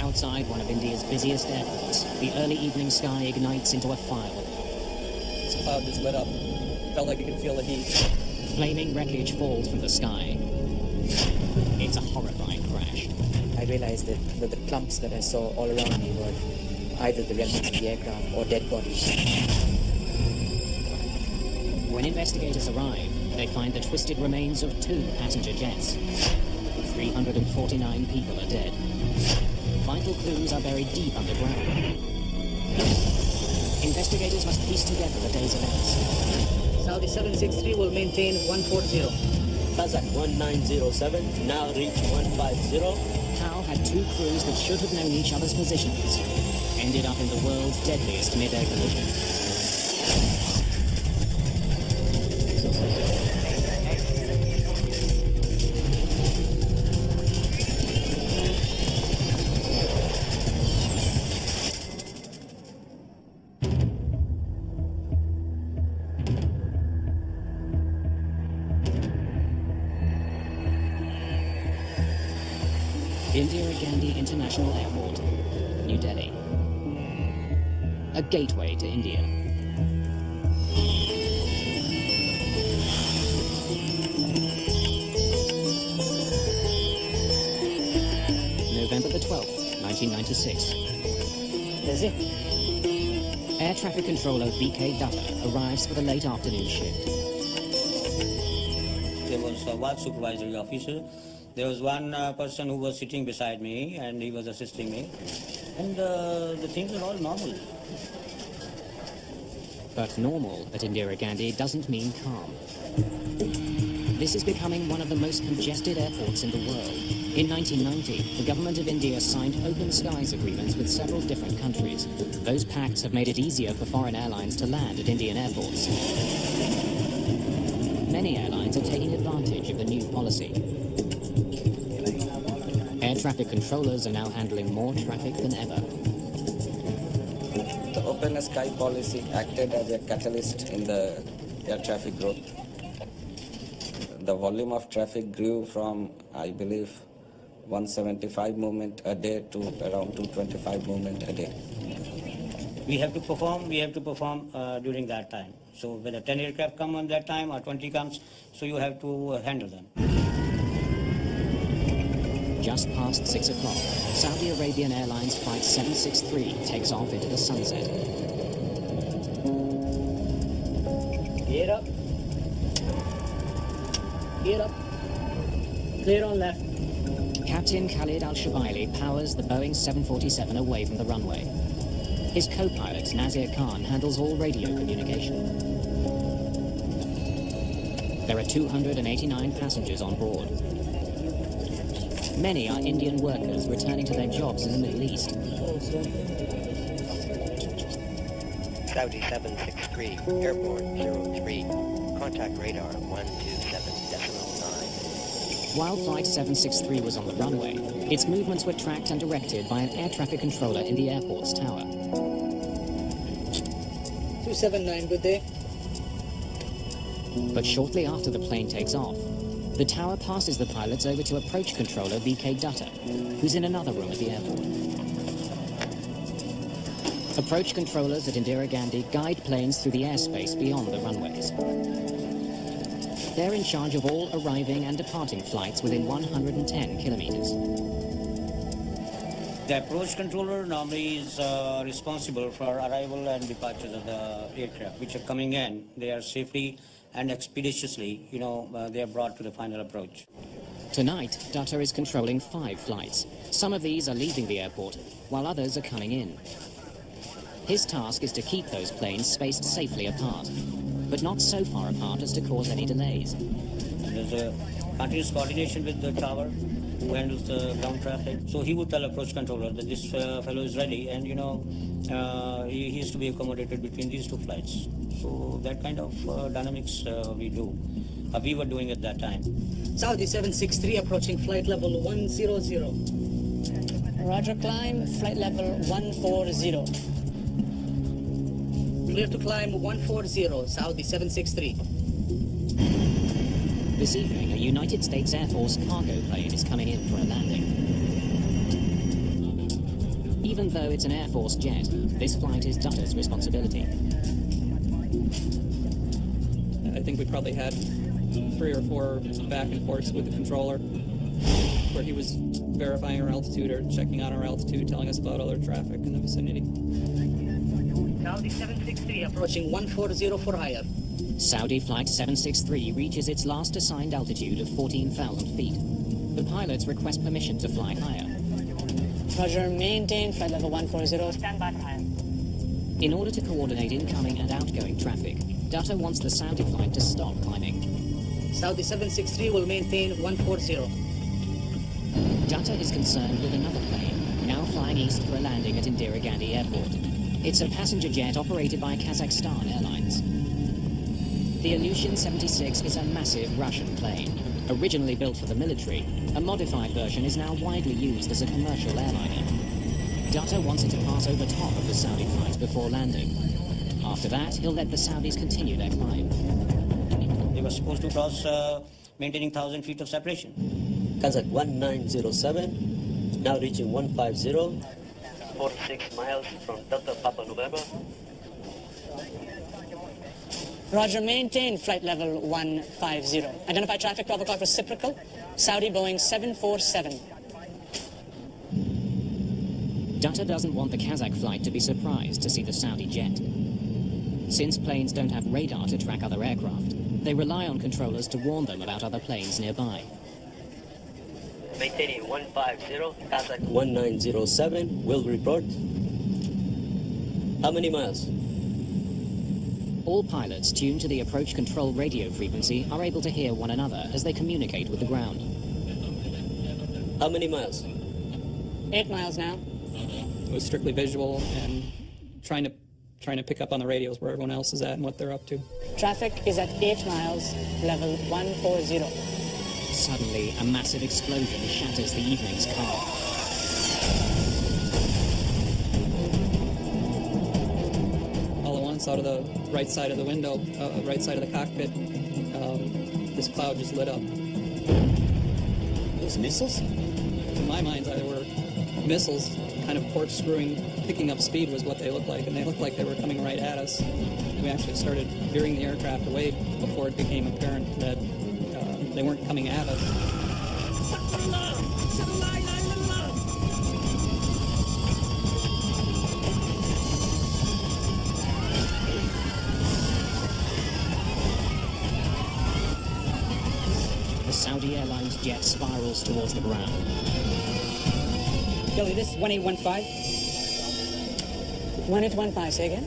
Outside one of India's busiest airports, the early evening sky ignites into a fire. This cloud just lit up. Felt like you could feel the heat. Flaming wreckage falls from the sky. It's a horrifying crash. I realized that the clumps that I saw all around me were either the remnants of the aircraft or dead bodies. When investigators arrive, they find the twisted remains of 2 passenger jets. 349 people are dead. Vital clues are buried deep underground. Investigators must piece together the day's events. Saudi 763 will maintain 140. Kazakh 1907, now reach 150. Tau had 2 crews that should have known each other's positions. Ended up in the world's deadliest mid-air collision. Indira Gandhi International Airport, New Delhi. A gateway to India. November the 12th, 1996. Is it? Air traffic controller BK Dutta arrives for the late afternoon shift. There was a ward supervisory officer. There was one person who was sitting beside me and he was assisting me. And the things are all normal. But normal at Indira Gandhi doesn't mean calm. This is becoming one of the most congested airports in the world. In 1990, the government of India signed open skies agreements with several different countries. Those pacts have made it easier for foreign airlines to land at Indian airports. Many airlines are taking advantage of the new policy. Air traffic controllers are now handling more traffic than ever. The open sky policy acted as a catalyst in the air traffic growth. The volume of traffic grew from, I believe, 175 movement a day to around 225 movement a day. We have to perform during that time. So whether 10 aircraft come on that time or 20 comes, so you have to handle them. Just past 6 o'clock, Saudi Arabian Airlines Flight 763 takes off into the sunset. Gear up. Gear up. Clear on left. Captain Khalid Al-Shabaili powers the Boeing 747 away from the runway. His co-pilot, Nazir Khan, handles all radio communication. There are 289 passengers on board. Many are Indian workers returning to their jobs in the Middle East. Saudi 763, airborne 03, contact radar 127.9. While Flight 763 was on the runway, its movements were tracked and directed by an air traffic controller in the airport's tower. 279, good day. But shortly after the plane takes off, the tower passes the pilots over to approach controller BK Dutta, who's in another room at the airport. Approach controllers at Indira Gandhi guide planes through the airspace beyond the runways. They're in charge of all arriving and departing flights within 110 kilometers. The approach controller normally is responsible for arrival and departures of the aircraft, which are coming in. They are safely and expeditiously, they are brought to the final approach. Tonight, Dutta is controlling 5 flights. Some of these are leaving the airport, while others are coming in. His task is to keep those planes spaced safely apart, but not so far apart as to cause any delays. There's a continuous coordination with the tower who handles the ground traffic. So he would tell approach controller that this fellow is ready, and he is to be accommodated between these 2 flights. So that kind of dynamics we do. We were doing at that time. Saudi 763 approaching flight level 100. Roger, climb flight level 140. Clear to climb 140, Saudi 763. This evening, a United States Air Force cargo plane is coming in for a landing. even though it's an Air Force jet, this flight is Dutter's responsibility. I think we probably had 3 or 4 back and forths with the controller where he was verifying our altitude or checking on our altitude, telling us about other traffic in the vicinity. Saudi 763 approaching 140 for higher. Saudi Flight 763 reaches its last assigned altitude of 14,000 feet. The pilots request permission to fly higher. Roger, maintain flight level 140. Stand by for higher. In order to coordinate incoming and outgoing traffic, Dutter wants the Saudi flight to stop climbing. Saudi 763 will maintain 140. Dutter is concerned with another plane, now flying east for a landing at Indira Gandhi Airport. It's a passenger jet operated by Kazakhstan Airlines. The Ilyushin 76 is a massive Russian plane. Originally built for the military, a modified version is now widely used as a commercial airliner. Dutter wants it to pass over top of the Saudi flight before landing. After that, he'll let the Saudis continue their climb. They were supposed to cross maintaining 1,000 feet of separation. Kazakh 1907, now reaching 150. 46 miles from Delta Papa November. Roger, maintain flight level 150. Identify traffic 12 o'clock reciprocal. Saudi Boeing 747. Dutter doesn't want the Kazakh flight to be surprised to see the Saudi jet. Since planes don't have radar to track other aircraft, they rely on controllers to warn them about other planes nearby. Maintaining 150, Kazakh 1907 will report. How many miles? All pilots tuned to the approach control radio frequency are able to hear one another as they communicate with the ground. How many miles? 8 miles now. It was strictly visual and trying to pick up on the radios where everyone else is at and what they're up to. Traffic is at 8 miles, level 140. Suddenly, a massive explosion shatters the evening's calm. All at once, out of the right side of the window, right side of the cockpit, this cloud just lit up. Those missiles? In my mind's eye, they were missiles kind of corkscrewing, picking up speed was what they looked like, and they looked like they were coming right at us. We actually started veering the aircraft away before it became apparent that they weren't coming at us. The Saudi Airlines jet spirals towards the ground. Kelly, this 1815. 1815, say again?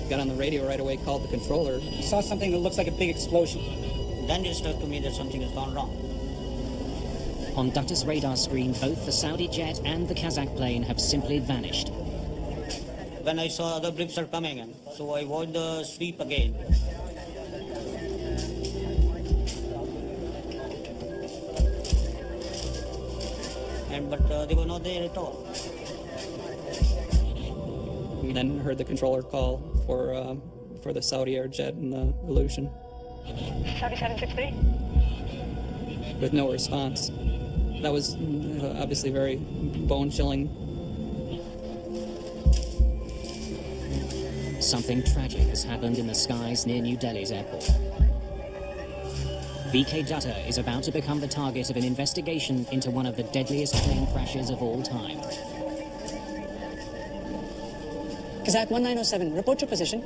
Got on the radio right away, called the controller. You saw something that looks like a big explosion. Then it struck to me that something has gone wrong. On Dutter's radar screen, both the Saudi jet and the Kazakh plane have simply vanished. When I saw other blips are coming in, so I watched the sweep again. But they were not there at all. We then heard the controller call for the Saudi Air jet and the Ilyushin. Saudi 763? With no response. That was obviously very bone-chilling. Something tragic has happened in the skies near New Delhi's airport. BK Dutter is about to become the target of an investigation into one of the deadliest plane crashes of all time. Kazakh 1907, report your position.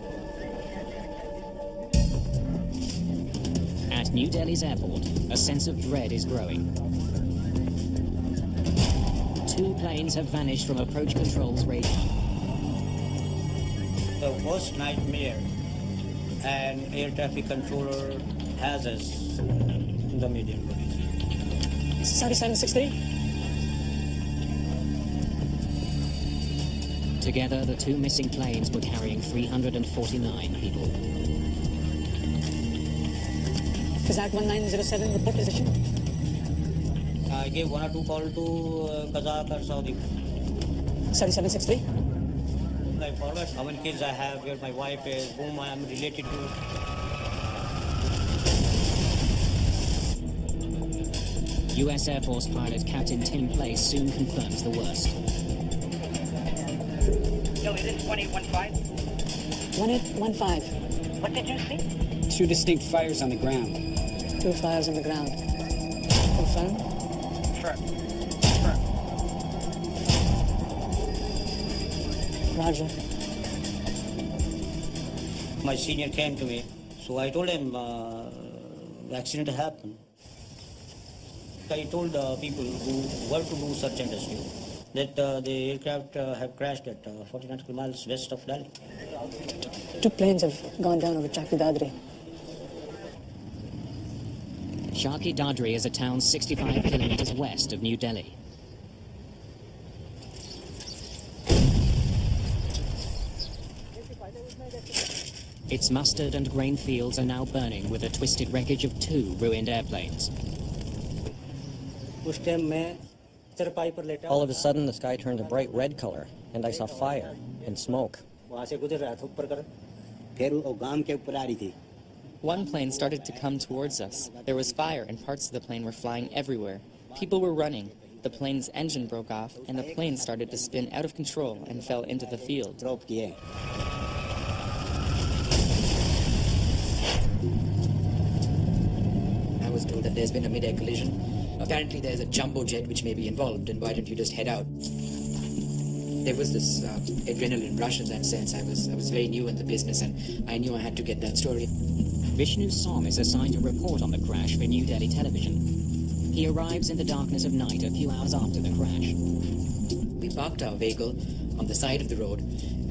At New Delhi's airport, a sense of dread is growing. 2 planes have vanished from approach control's radar. The worst nightmare an air traffic controller has us in the median bodies. Saudi 763? Together, the 2 missing planes were carrying 349 people. Kazakh 1907, report position. I gave 1 or 2 calls to Kazakh or Saudi. Saudi 763? I forward how many kids I have, where my wife is, whom I am related to. US Air Force pilot Captain Tim Place soon confirms the worst. No, is it 1815? 1815. What did you see? 2 distinct fires on the ground. 2 fires on the ground. Confirm? Sure. Roger. My senior came to me, so I told him the accident happened. I told people who were to do search and rescue that the aircraft have crashed at 40 nautical miles west of Delhi. 2 planes have gone down over Chaki Dadri. Chaki Dadri is a town 65 kilometers west of New Delhi. Its mustard and grain fields are now burning with the twisted wreckage of 2 ruined airplanes. All of a sudden, the sky turned a bright red color, and I saw fire and smoke. One plane started to come towards us. There was fire, and parts of the plane were flying everywhere. People were running. The plane's engine broke off, and the plane started to spin out of control and fell into the field. I was told that there's been a mid-air collision. Apparently there's a jumbo jet which may be involved, and why don't you just head out? There was this adrenaline rush in that sense. I was very new in the business, and I knew I had to get that story. Vishnu Som is assigned to report on the crash for New Delhi television. He arrives in the darkness of night a few hours after the crash. We parked our vehicle on the side of the road,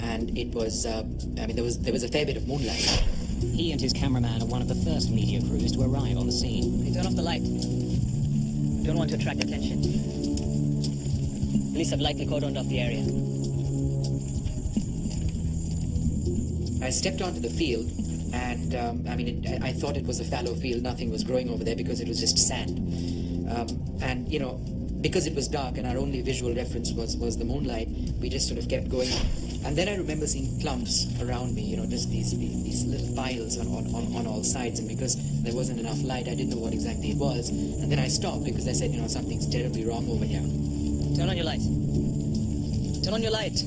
and it was, there was a fair bit of moonlight. He and his cameraman are one of the first media crews to arrive on the scene. Hey, turn off the light. Don't want to attract attention. Police have likely cordoned off the area. I stepped onto the field, and I thought it was a fallow field. Nothing was growing over there because it was just sand. And because it was dark and our only visual reference was the moonlight, we just sort of kept going. And then I remember seeing clumps around me, just these little piles on all sides. And because there wasn't enough light, I didn't know what exactly it was. And then I stopped because I said, something's terribly wrong over here. Turn on your light. Turn on your light.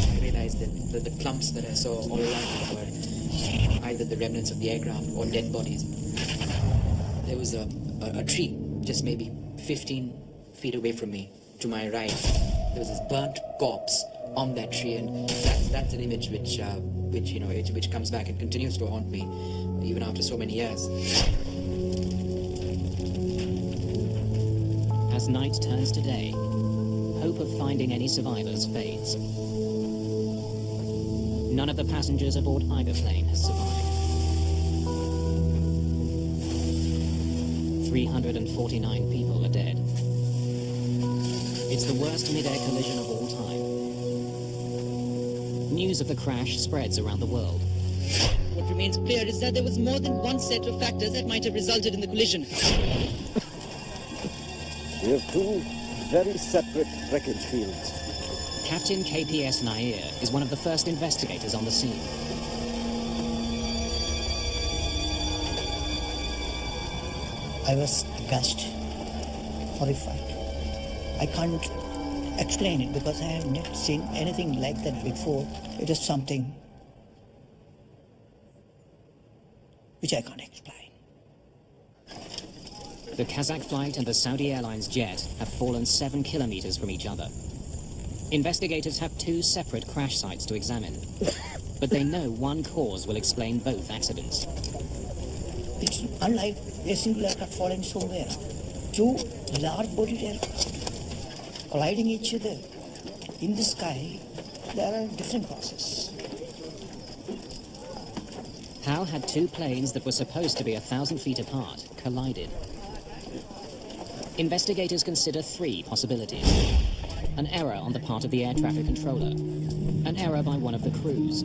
I realized that the clumps that I saw all around me were either the remnants of the aircraft or dead bodies. There was a tree just maybe 15 feet away from me, to my right. There was this burnt corpse on that tree, and that's an image which comes back and continues to haunt me even after so many years. As night turns to day, hope of finding any survivors fades. None of the passengers aboard either plane has survived. 349 people are dead. It's the worst mid-air collision of all time. News of the crash spreads around the world. What remains clear is that there was more than one set of factors that might have resulted in the collision. We have 2 very separate wreckage fields. Captain KPS Nair is one of the first investigators on the scene. I was aghast, horrified. I can't explain it because I have never seen anything like that before. It is something which I can't explain. The Kazakh flight and the Saudi Airlines jet have fallen 7 kilometers from each other. Investigators have 2 separate crash sites to examine, but they know one cause will explain both accidents. It's unlike a single aircraft falling somewhere. 2 large-bodied aircraft colliding each other in the sky. There are different causes. How had 2 planes that were supposed to be 1,000 feet apart collided? Investigators consider 3 possibilities. An error on the part of the air traffic controller, an error by one of the crews,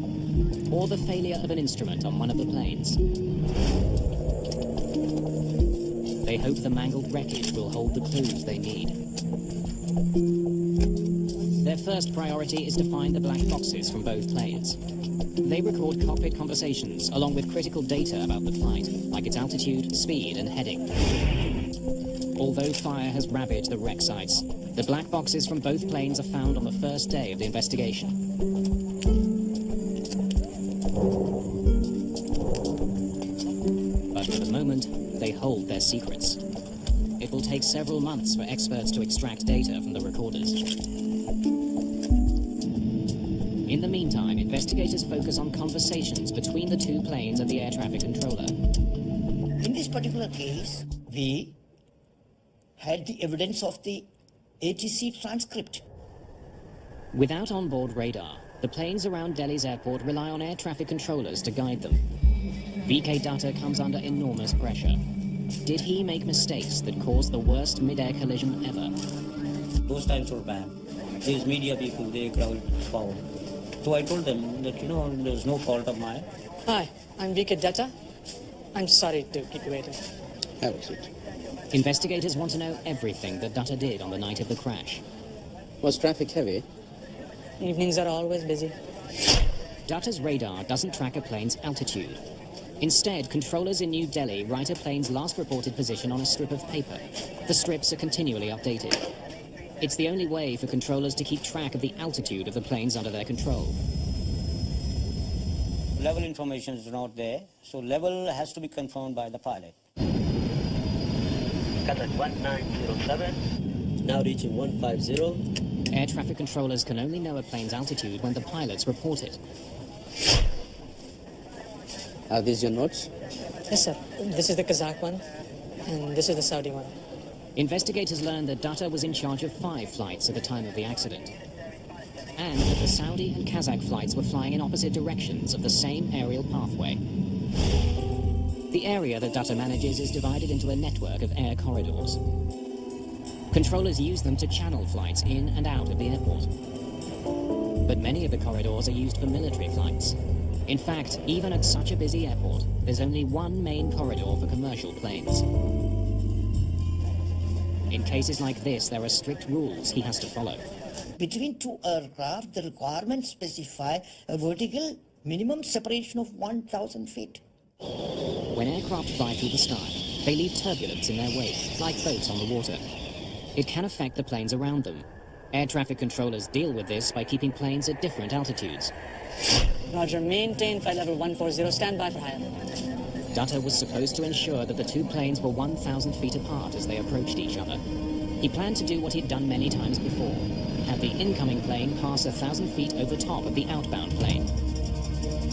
or the failure of an instrument on one of the planes. They hope the mangled wreckage will hold the clues they need. Their first priority is to find the black boxes from both planes. They record cockpit conversations along with critical data about the flight, like its altitude, speed, and heading. Although fire has ravaged the wreck sites, the black boxes from both planes are found on the first day of the investigation. But for the moment, they hold their secrets. It will take several months for experts to extract data from the recorders. In the meantime, investigators focus on conversations between the two planes and the air traffic controller. In this particular case, we had the evidence of the ATC transcript. Without onboard radar, the planes around Delhi's airport rely on air traffic controllers to guide them. VK Datta comes under enormous pressure. Did he make mistakes that caused the worst mid-air collision ever? Those times were bad. These media people, they crowd forward. So I told them that, there's no fault of mine. Hi, I'm VK Datta. I'm sorry to keep you waiting. Have a seat. Investigators want to know everything that Datta did on the night of the crash. Was traffic heavy? Evenings are always busy. Datta's radar doesn't track a plane's altitude. Instead, controllers in New Delhi write a plane's last reported position on a strip of paper. The strips are continually updated. It's the only way for controllers to keep track of the altitude of the planes under their control. Level information is not there, so level has to be confirmed by the pilot. Kazakh 1907. Now reaching 150. Air traffic controllers can only know a plane's altitude when the pilots report it. Are these your notes? Yes, sir. This is the Kazakh one, and this is the Saudi one. Investigators learned that Datta was in charge of 5 flights at the time of the accident, and that the Saudi and Kazakh flights were flying in opposite directions of the same aerial pathway. The area that Datta manages is divided into a network of air corridors. Controllers use them to channel flights in and out of the airport. But many of the corridors are used for military flights. In fact, even at such a busy airport, there's only one main corridor for commercial planes. In cases like this, there are strict rules he has to follow. Between two aircraft, the requirements specify a vertical minimum separation of 1,000 feet. When aircraft fly through the sky, they leave turbulence in their wake, like boats on the water. It can affect the planes around them. Air traffic controllers deal with this by keeping planes at different altitudes. Roger, maintain flight level 140, stand by for higher. Datta was supposed to ensure that the two planes were 1,000 feet apart as they approached each other. He planned to do what he'd done many times before, have the incoming plane pass 1,000 feet over top of the outbound plane.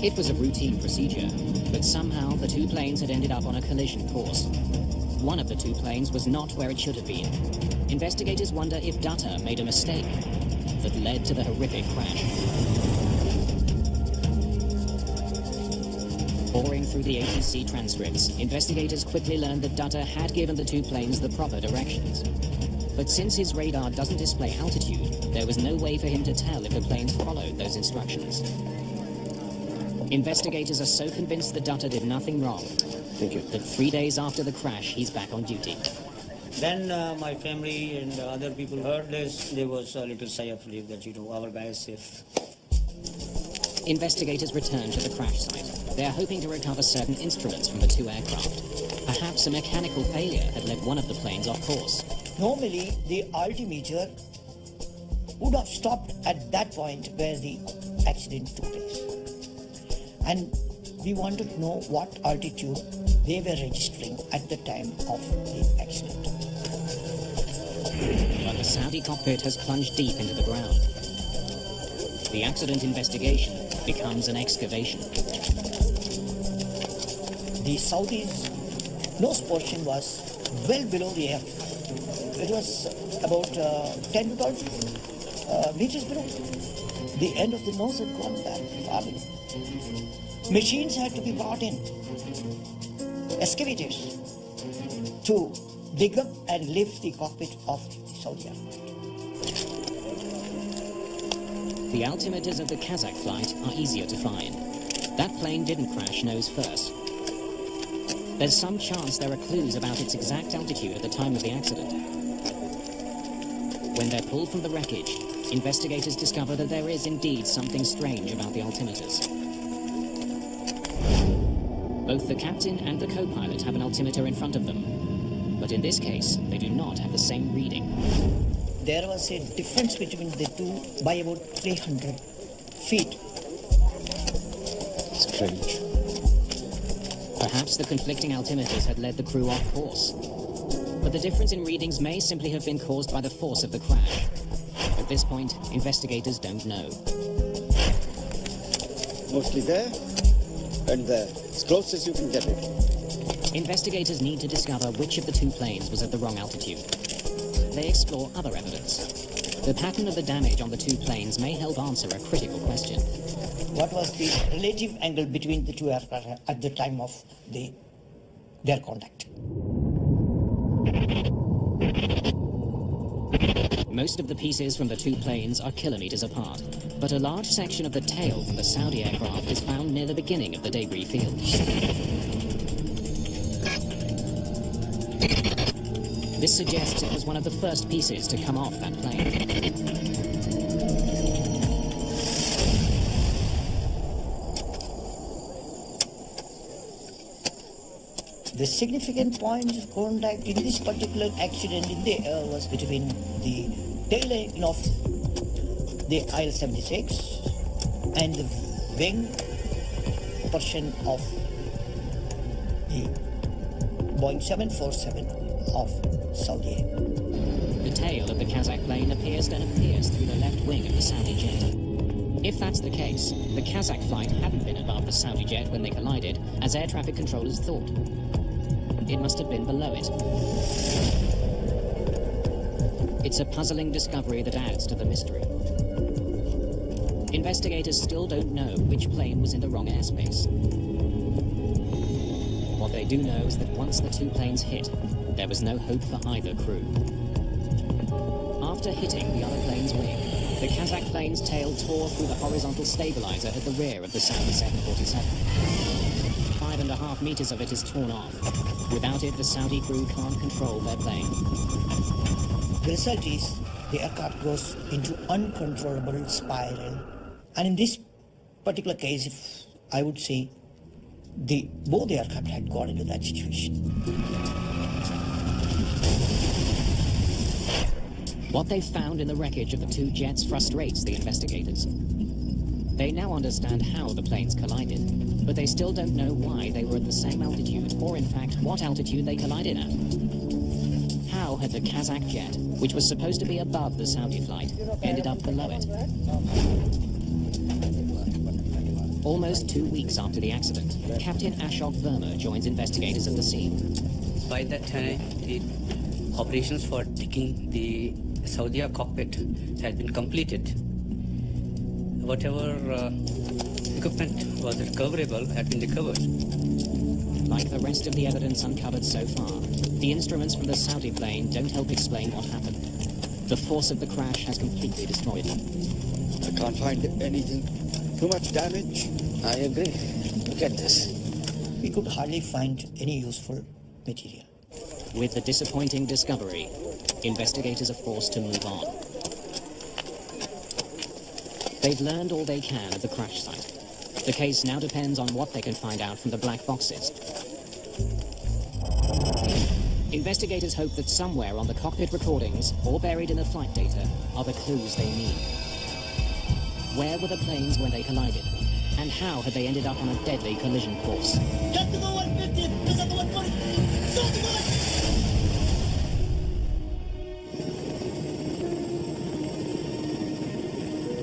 It was a routine procedure, but somehow the two planes had ended up on a collision course. One of the two planes was not where it should have been. Investigators wonder if Datta made a mistake that led to the horrific crash. Boring through the ATC transcripts, investigators quickly learned that Datta had given the two planes the proper directions. But since his radar doesn't display altitude, there was no way for him to tell if the planes followed those instructions. Investigators are so convinced that Datta did nothing wrong that 3 days after the crash, he's back on duty. Then my family and other people heard this. There was a little sigh of relief that, our guy is safe. Investigators returned to the crash site. They are hoping to recover certain instruments from the two aircraft. Perhaps a mechanical failure had led one of the planes off course. Normally, the altimeter would have stopped at that point where the accident took place. And we wanted to know what altitude they were registering at the time of the accident. But the Saudi cockpit has plunged deep into the ground. The accident investigation becomes an excavation. The Saudi's nose portion was well below the air. It was about 10 to 12 meters below. The end of the nose had gone back far below. Machines had to be brought in, excavators, to dig up and lift the cockpit of the Saudi aircraft. The altimeters of the Kazakh flight are easier to find. That plane didn't crash nose first. There's some chance there are clues about its exact altitude at the time of the accident. When they're pulled from the wreckage, investigators discover that there is indeed something strange about the altimeters. Both the captain and the co-pilot have an altimeter in front of them, but But in this case, they do not have the same reading. There was a difference between the two by about 300 feet. Strange. Perhaps the conflicting altimeters had led the crew off course. But the difference in readings may simply have been caused by the force of the crash. At this point, investigators don't know. Mostly there and there, as close as you can get it. Investigators need to discover which of the two planes was at the wrong altitude. They explore other evidence. The pattern of the damage on the two planes may help answer a critical question. What was the relative angle between the two aircraft at the time of their contact? Most of the pieces from the two planes are kilometers apart, but a large section of the tail from the Saudi aircraft is found near the beginning of the debris field. This suggests it was one of the first pieces to come off that plane. The significant point of contact in this particular accident in the air was between the tail end of the IL-76 and the wing portion of the Boeing 747 of Saudi Arabia. The tail of the Kazakh plane appears to have pierced through the left wing of the Saudi jet. If that's the case, the Kazakh flight hadn't been above the Saudi jet when they collided, as air traffic controllers thought. It must have been below it. It's a puzzling discovery that adds to the mystery. Investigators still don't know which plane was in the wrong airspace. What they do know is that once the two planes hit, there was no hope for either crew. After hitting the other plane's wing, the Kazakh plane's tail tore through the horizontal stabilizer at the rear of the Saudi 747. 5.5 meters of it is torn off. Without it, the Saudi crew can't control their plane. The result is the aircraft goes into uncontrollable spiral. And in this particular case, if I would say, both the aircraft had got into that situation. What they found in the wreckage of the two jets frustrates the investigators. They now understand how the planes collided, but they still don't know why they were at the same altitude, or in fact, what altitude they collided at. How had the Kazakh jet, which was supposed to be above the Saudi flight, ended up below it? Almost 2 weeks after the accident, Captain Ashok Verma joins investigators at the scene. By that time, the operations for taking the Saudi cockpit had been completed. Whatever equipment was recoverable had been recovered. Like the rest of the evidence uncovered so far, the instruments from the Saudi plane don't help explain what happened. The force of the crash has completely destroyed them. I can't find anything. Too much damage. I agree. Look at this. We could hardly find any useful material. With the disappointing discovery, investigators are forced to move on. They've learned all they can at the crash site. The case now depends on what they can find out from the black boxes. Investigators hope that somewhere on the cockpit recordings or buried in the flight data are the clues they need. Where were the planes when they collided? And how had they ended up on a deadly collision course? Get to the 150! This is the 140!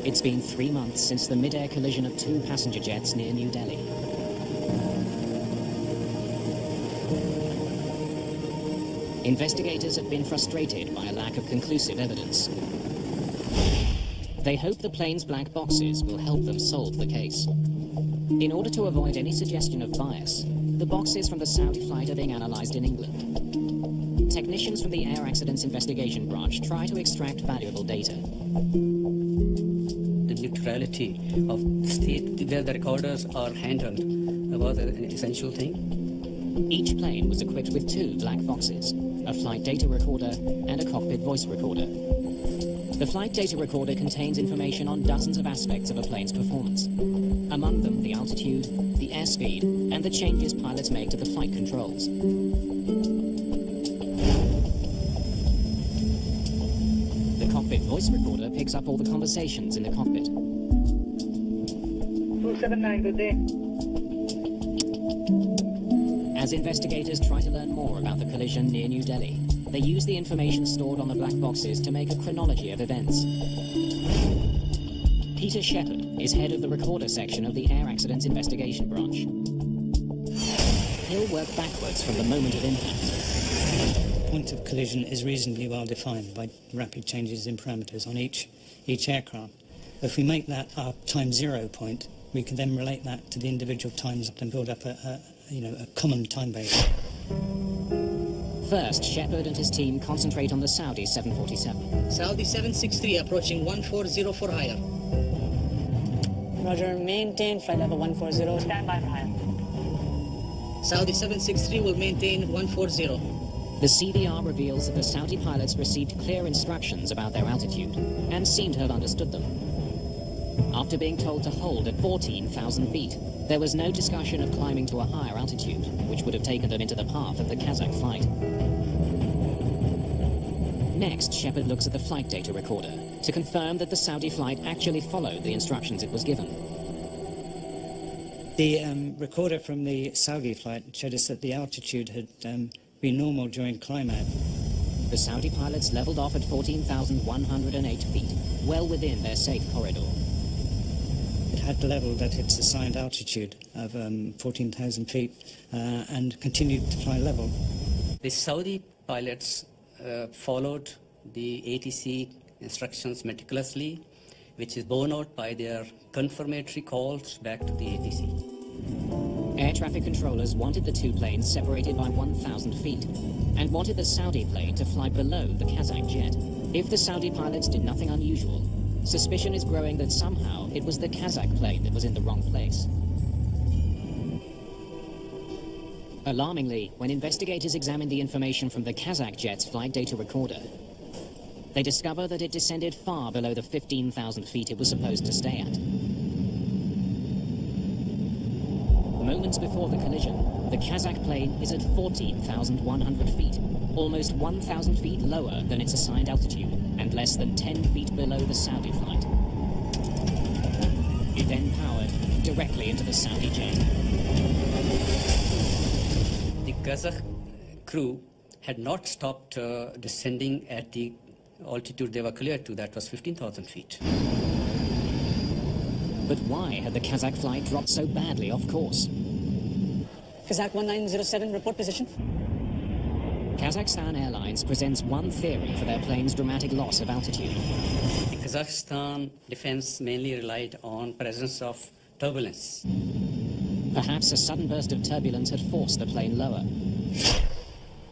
It's been 3 months since the mid-air collision of two passenger jets near New Delhi. Investigators have been frustrated by a lack of conclusive evidence. They hope the plane's black boxes will help them solve the case. In order to avoid any suggestion of bias, the boxes from the Saudi flight are being analyzed in England. Technicians from the Air Accidents Investigation Branch try to extract valuable data. The neutrality of the state where the recorders are handled was an essential thing. Each plane was equipped with two black boxes, a flight data recorder and a cockpit voice recorder. The flight data recorder contains information on dozens of aspects of a plane's performance. Among them, the altitude, the airspeed, and the changes pilots make to the flight controls. cockpit voice recorder picks up all the conversations in the cockpit. 279, good day. As investigators try to learn more about the collision near New Delhi, they use the information stored on the black boxes to make a chronology of events. Peter Shepard is head of the recorder section of the Air Accidents Investigation Branch. He'll work backwards from the moment of impact. The point of collision is reasonably well defined by rapid changes in parameters on each aircraft. If we make that our time zero point, we can then relate that to the individual times and build up a common time base. First, Shepard and his team concentrate on the Saudi 747. Saudi 763 approaching 1404 for higher. Roger, maintain flight level 140, stand by for higher. Saudi 763 will maintain 140. The CDR reveals that the Saudi pilots received clear instructions about their altitude and seem to have understood them. After being told to hold at 14,000 feet, there was no discussion of climbing to a higher altitude, which would have taken them into the path of the Kazakh flight. Next, Shepard looks at the flight data recorder to confirm that the Saudi flight actually followed the instructions it was given. The recorder from the Saudi flight showed us that the altitude had been normal during climb out. The Saudi pilots leveled off at 14,108 feet, well within their safe corridor. It had leveled at its assigned altitude of 14,000 feet and continued to fly level. The Saudi pilots followed the ATC instructions meticulously, which is borne out by their confirmatory calls back to the ATC. Air traffic controllers wanted the two planes separated by 1,000 feet and wanted the Saudi plane to fly below the Kazakh jet. If the Saudi pilots did nothing unusual, suspicion is growing that somehow it was the Kazakh plane that was in the wrong place. Alarmingly, when investigators examined the information from the Kazakh jet's flight data recorder, they discover that it descended far below the 15,000 feet it was supposed to stay at. Moments before the collision, the Kazakh plane is at 14,100 feet, almost 1,000 feet lower than its assigned altitude and less than 10 feet below the Saudi flight. It then powered directly into the Saudi jet. The Kazakh crew had not stopped descending at the altitude they were cleared to, that was 15,000 feet. But why had the Kazakh flight dropped so badly off course? Kazakh 1907, report position. Kazakhstan Airlines presents one theory for their plane's dramatic loss of altitude. The Kazakhstan defense mainly relied on presence of turbulence. Perhaps a sudden burst of turbulence had forced the plane lower.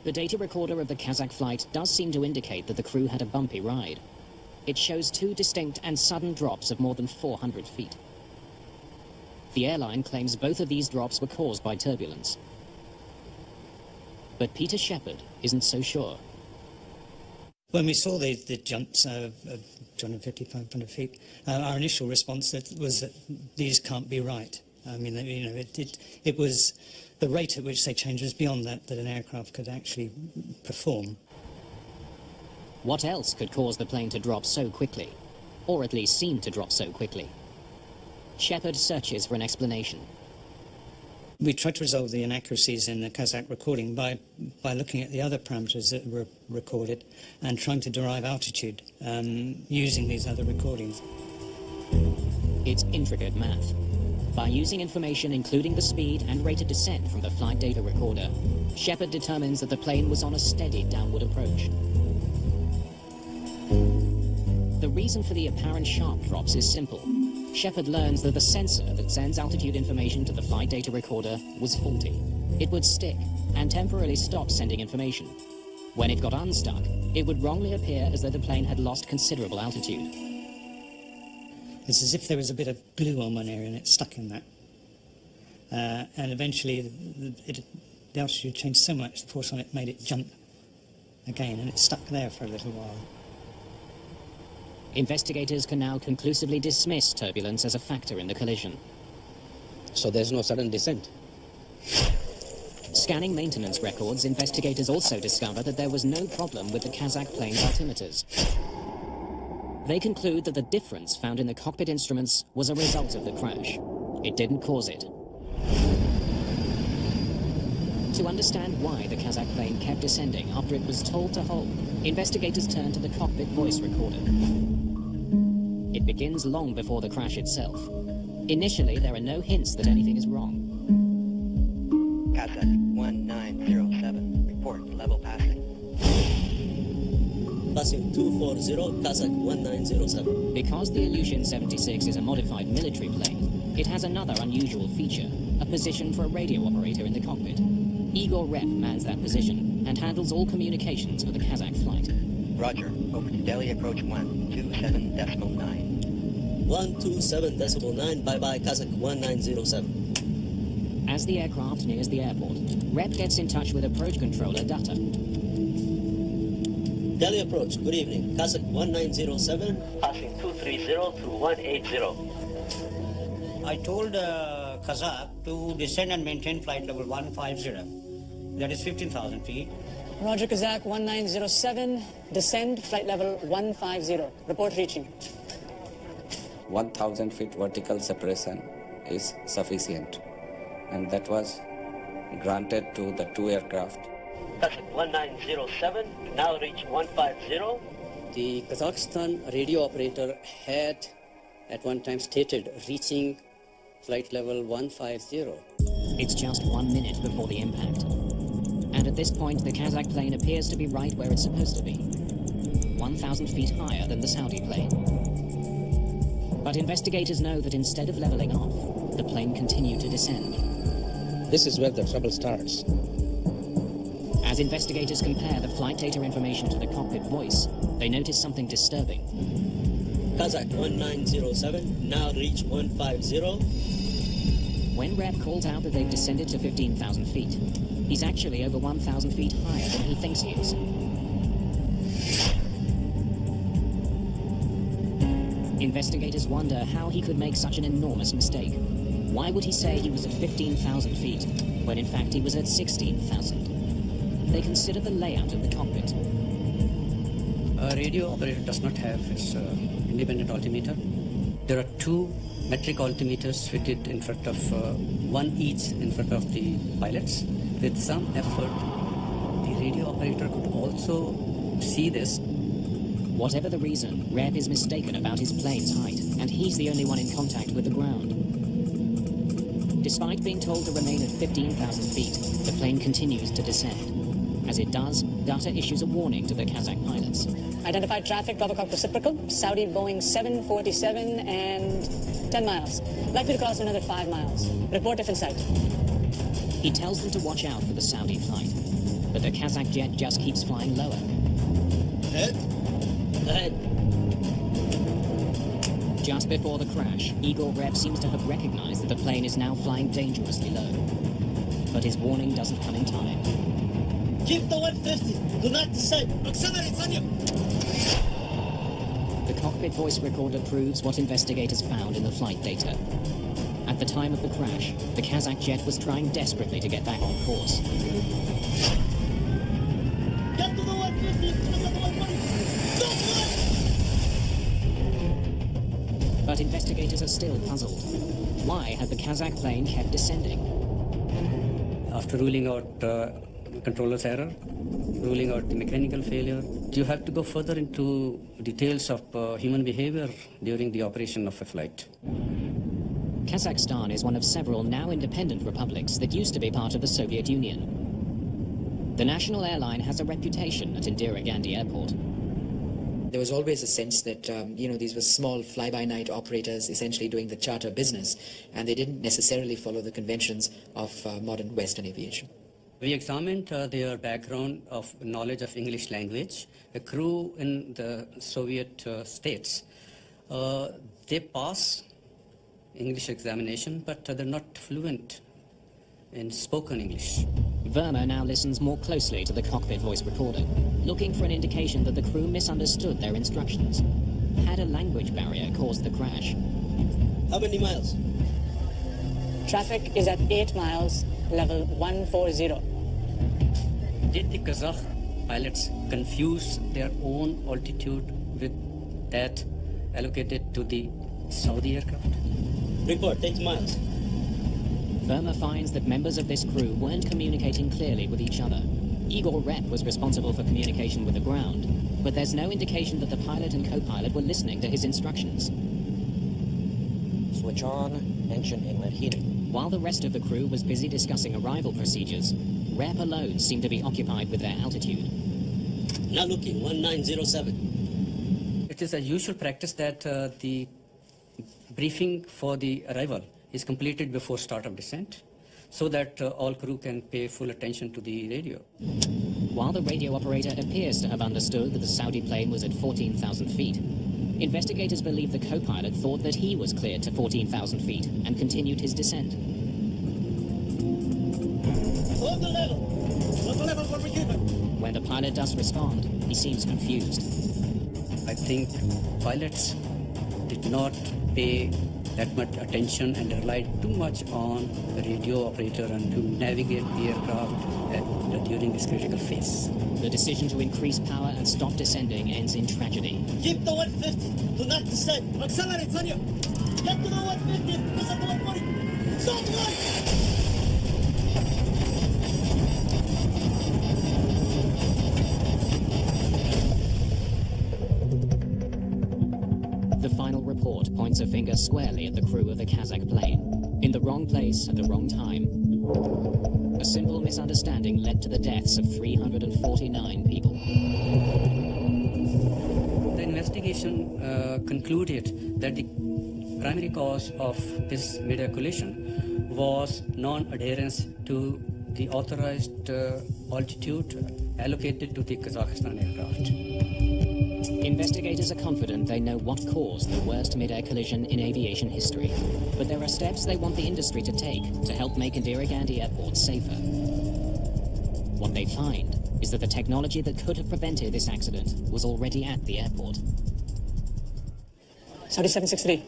The data recorder of the Kazakh flight does seem to indicate that the crew had a bumpy ride. It shows two distinct and sudden drops of more than 400 feet. The airline claims both of these drops were caused by turbulence. But Peter Shepard isn't so sure. When we saw the jumps of 250, 500 feet, our initial response was that these can't be right. I mean, it was the rate at which they changed was beyond that an aircraft could actually perform. What else could cause the plane to drop so quickly? Or at least seem to drop so quickly? Shepard searches for an explanation. We tried to resolve the inaccuracies in the Kazakh recording by looking at the other parameters that were recorded and trying to derive altitude using these other recordings. It's intricate math. By using information including the speed and rate of descent from the flight data recorder, Shepard determines that the plane was on a steady downward approach. The reason for the apparent sharp drops is simple. Shepard learns that the sensor that sends altitude information to the flight data recorder was faulty. It would stick and temporarily stop sending information. When it got unstuck, it would wrongly appear as though the plane had lost considerable altitude. It's as if there was a bit of glue on one area and it stuck in that. And eventually the altitude changed so much, the force on it made it jump again, and it stuck there for a little while. Investigators can now conclusively dismiss turbulence as a factor in the collision. So there's no sudden descent? Scanning maintenance records, investigators also discover that there was no problem with the Kazakh plane's altimeters. They conclude that the difference found in the cockpit instruments was a result of the crash. It didn't cause it. To understand why the Kazakh plane kept descending after it was told to hold, investigators turn to the cockpit voice recorder. It begins long before the crash itself. Initially, there are no hints that anything is wrong. Kazakh 1907, report level passing. Passing 240, Kazakh 1907. Because the Ilyushin 76 is a modified military plane, it has another unusual feature, a position for a radio operator in the cockpit. Igor Rep mans that position and handles all communications for the Kazakh flight. Roger. Over to Delhi approach 127.9. 127.9, bye-bye, Kazakh 1907. As the aircraft nears the airport, Rep gets in touch with approach controller Dutta. Delhi approach, good evening, Kazakh 1907. Passing 230 through 180. I told Kazakh to descend and maintain flight level 150. That is 15,000 feet. Roger, Kazakh 1907, descend flight level 150. Report reaching. 1,000 feet vertical separation is sufficient, and that was granted to the two aircraft. Kazakh 1907, now reach 150. The Kazakhstan radio operator had at one time stated reaching flight level 150. It's just 1 minute before the impact. And at this point, the Kazakh plane appears to be right where it's supposed to be, 1,000 feet higher than the Saudi plane. But investigators know that instead of leveling off, the plane continued to descend. This is where the trouble starts. As investigators compare the flight data information to the cockpit voice, they notice something disturbing. Kazakh 1907, now reach 150. When Rep calls out that they've descended to 15,000 feet, he's actually over 1,000 feet higher than he thinks he is. Investigators wonder how he could make such an enormous mistake. Why would he say he was at 15,000 feet, when in fact he was at 16,000? They consider the layout of the cockpit. A radio operator does not have its independent altimeter. There are two metric altimeters fitted in front of, one each in front of the pilots. With some effort, the radio operator could also see this. Whatever the reason, Rep is mistaken about his plane's height, and he's the only one in contact with the ground. Despite being told to remain at 15,000 feet, the plane continues to descend. As it does, Dutta issues a warning to the Kazakh pilots. Identified traffic, Bravo Corp reciprocal, Saudi Boeing 747 and 10 miles. Likely to cross another 5 miles. Report if in sight. He tells them to watch out for the Saudi flight, but the Kazakh jet just keeps flying lower. Head. Ahead. Just before the crash, Igor Rep seems to have recognized that the plane is now flying dangerously low. But his warning doesn't come in time. Keep the 150. Do not descend. Accelerate, on you. The cockpit voice recorder proves what investigators found in the flight data. At the time of the crash, the Kazakh jet was trying desperately to get back on course. Get to the 150. But investigators are still puzzled. Why had the Kazakh plane kept descending? After ruling out controller's error, ruling out the mechanical failure, you have to go further into details of human behavior during the operation of a flight. Kazakhstan is one of several now independent republics that used to be part of the Soviet Union. The national airline has a reputation at Indira Gandhi Airport. There was always a sense that, these were small fly-by-night operators essentially doing the charter business, and they didn't necessarily follow the conventions of modern Western aviation. We examined their background of knowledge of English language. A crew in the Soviet states, they pass English examination, but they're not fluent in spoken English. Verma now listens more closely to the cockpit voice recorder, looking for an indication that the crew misunderstood their instructions. Had a language barrier caused the crash? How many miles? Traffic is at 8 miles, level 140. Did the Kazakh pilots confuse their own altitude with that allocated to the Saudi aircraft. Report, 8 miles. Burma finds that members of this crew weren't communicating clearly with each other. Igor Rep was responsible for communication with the ground, but there's no indication that the pilot and co-pilot were listening to his instructions. Switch on, engine inlet heating. While the rest of the crew was busy discussing arrival procedures, Rep alone seemed to be occupied with their altitude. Now looking, 1907. It is a usual practice that the briefing for the arrival is completed before start of descent, so that all crew can pay full attention to the radio. While the radio operator appears to have understood that the Saudi plane was at 14,000 feet, investigators believe the co-pilot thought that he was cleared to 14,000 feet and continued his descent. Hold the level. What level were we given? When the pilot does respond, he seems confused. I think pilots did not pay that much attention and relied too much on the radio operator and to navigate the aircraft during this critical phase. The decision to increase power and stop descending ends in tragedy. Keep the 150. Do not descend. Accelerate, Sonia. Get to the 150. Listen to 140. Stop run! The final report points a finger squarely at the crew of the Kazakh plane. In the wrong place at the wrong time. A simple misunderstanding led to the deaths of 349 people. The investigation concluded that the primary cause of this Mayday collision was non-adherence to the authorized altitude allocated to the Kazakhstan aircraft. Investigators are confident they know what caused the worst mid-air collision in aviation history. But there are steps they want the industry to take to help make Indira Gandhi Airport safer. What they find is that the technology that could have prevented this accident was already at the airport. Saudi 763.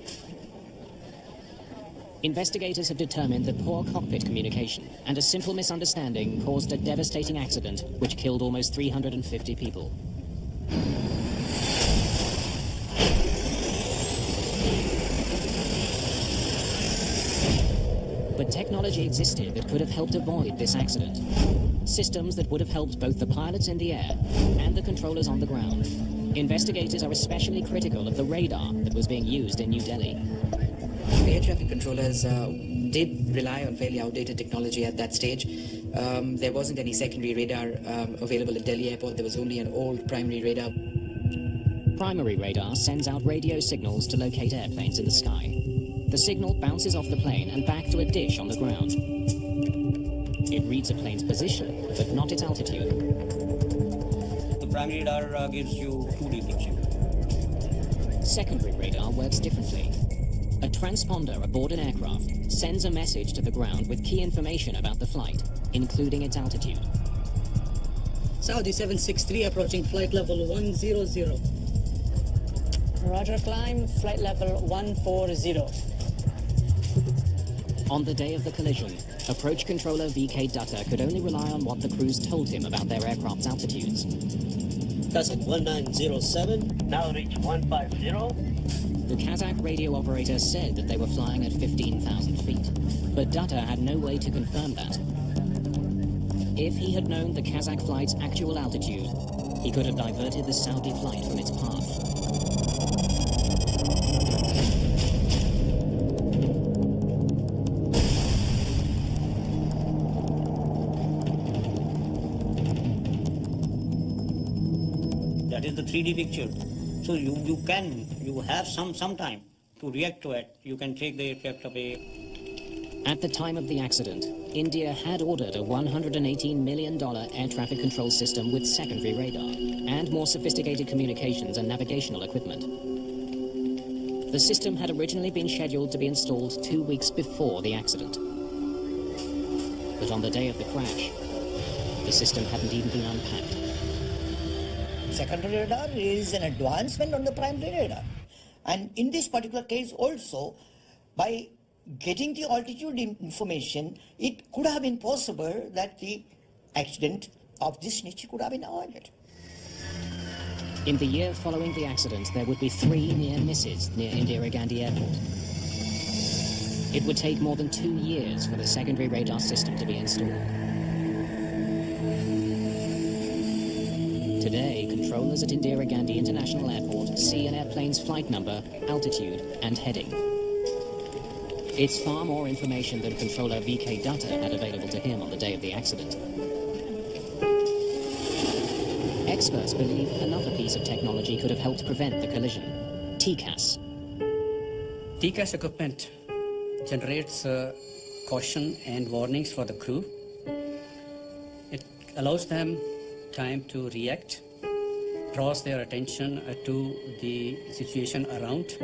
Investigators have determined that poor cockpit communication and a simple misunderstanding caused a devastating accident which killed almost 350 people. But technology existed that could have helped avoid this accident. Systems that would have helped both the pilots in the air and the controllers on the ground. Investigators are especially critical of the radar that was being used in New Delhi. Air traffic controllers did rely on fairly outdated technology at that stage. There wasn't any secondary radar available at Delhi Airport. There was only an old primary radar. Primary radar sends out radio signals to locate airplanes in the sky. The signal bounces off the plane and back to a dish on the ground. It reads a plane's position, but not its altitude. The primary radar gives you 2D picture. Secondary radar works differently. A transponder aboard an aircraft sends a message to the ground with key information about the flight, including its altitude. Saudi 763 approaching flight level 100. Roger, climb, flight level 140. On the day of the collision, approach controller VK Dutta could only rely on what the crews told him about their aircraft's altitudes. Kazakh 1907. Now reach 150. The Kazakh radio operator said that they were flying at 15,000 feet, but Dutta had no way to confirm that. If he had known the Kazakh flight's actual altitude, he could have diverted the Saudi flight from its path. That is the 3D picture. So you have some time to react to it. You can take the aircraft away. At the time of the accident, India had ordered a $118 million air traffic control system with secondary radar and more sophisticated communications and navigational equipment. The system had originally been scheduled to be installed 2 weeks before the accident. But on the day of the crash, the system hadn't even been unpacked. Secondary radar is an advancement on the primary radar. And in this particular case also, by getting the altitude information, it could have been possible that the accident of this nature could have been avoided. In the year following the accident, there would be 3 near misses near Indira Gandhi Airport. It would take more than 2 years for the secondary radar system to be installed. Today, controllers at Indira Gandhi International Airport see an airplane's flight number, altitude, and heading. It's far more information than controller VK Datta had available to him on the day of the accident. Experts believe another piece of technology could have helped prevent the collision: TCAS. TCAS equipment generates caution and warnings for the crew. It allows them time to react, draws their attention to the situation around,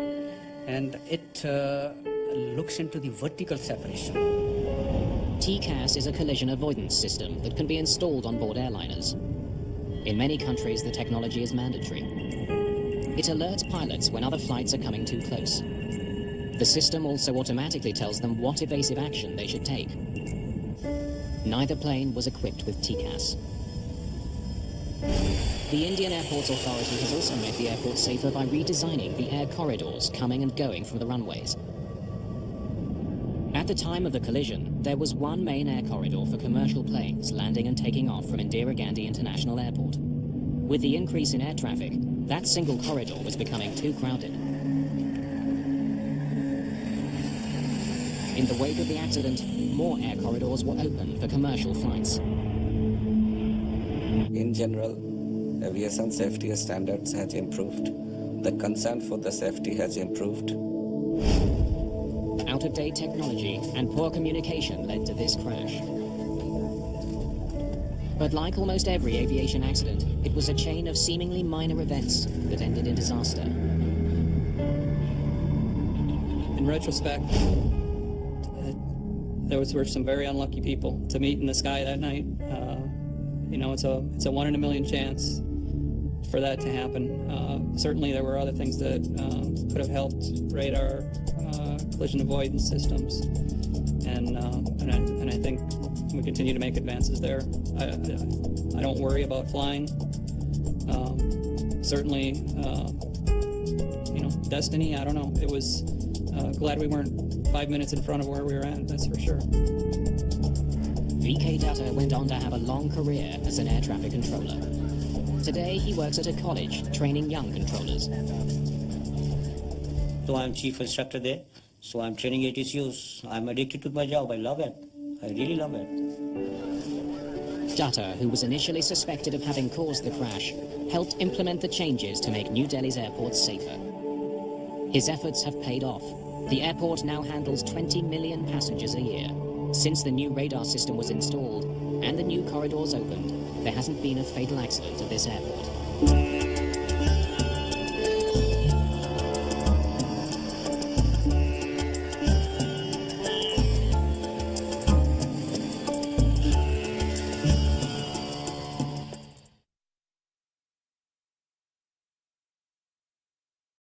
and it looks into the vertical separation. TCAS is a collision avoidance system that can be installed on board airliners. In many countries, the technology is mandatory. It alerts pilots when other flights are coming too close. The system also automatically tells them what evasive action they should take. Neither plane was equipped with TCAS. The Indian Airports Authority has also made the airport safer by redesigning the air corridors coming and going from the runways. At the time of the collision, there was one main air corridor for commercial planes landing and taking off from Indira Gandhi International Airport. With the increase in air traffic, that single corridor was becoming too crowded. In the wake of the accident, more air corridors were opened for commercial flights. In general, aviation safety standards has improved. The concern for the safety has improved. Out-of-date technology and poor communication led to this crash. But like almost every aviation accident, it was a chain of seemingly minor events that ended in disaster. In retrospect, were some very unlucky people to meet in the sky that night. You know, it's a 1 in a million chance for that to happen. Certainly there were other things that could have helped radar collision avoidance systems, and I think we continue to make advances there. I don't worry about flying. Certainly, you know, destiny, I don't know. It was glad we weren't 5 minutes in front of where we were at, that's for sure. VK Datta went on to have a long career as an air traffic controller. Today, he works at a college training young controllers. So I'm chief instructor there. So I'm training ATCUs. I'm addicted to my job. I love it. I really love it. Datta, who was initially suspected of having caused the crash, helped implement the changes to make New Delhi's airports safer. His efforts have paid off. The airport now handles 20 million passengers a year. Since the new radar system was installed and the new corridors opened, there hasn't been a fatal accident at this airport.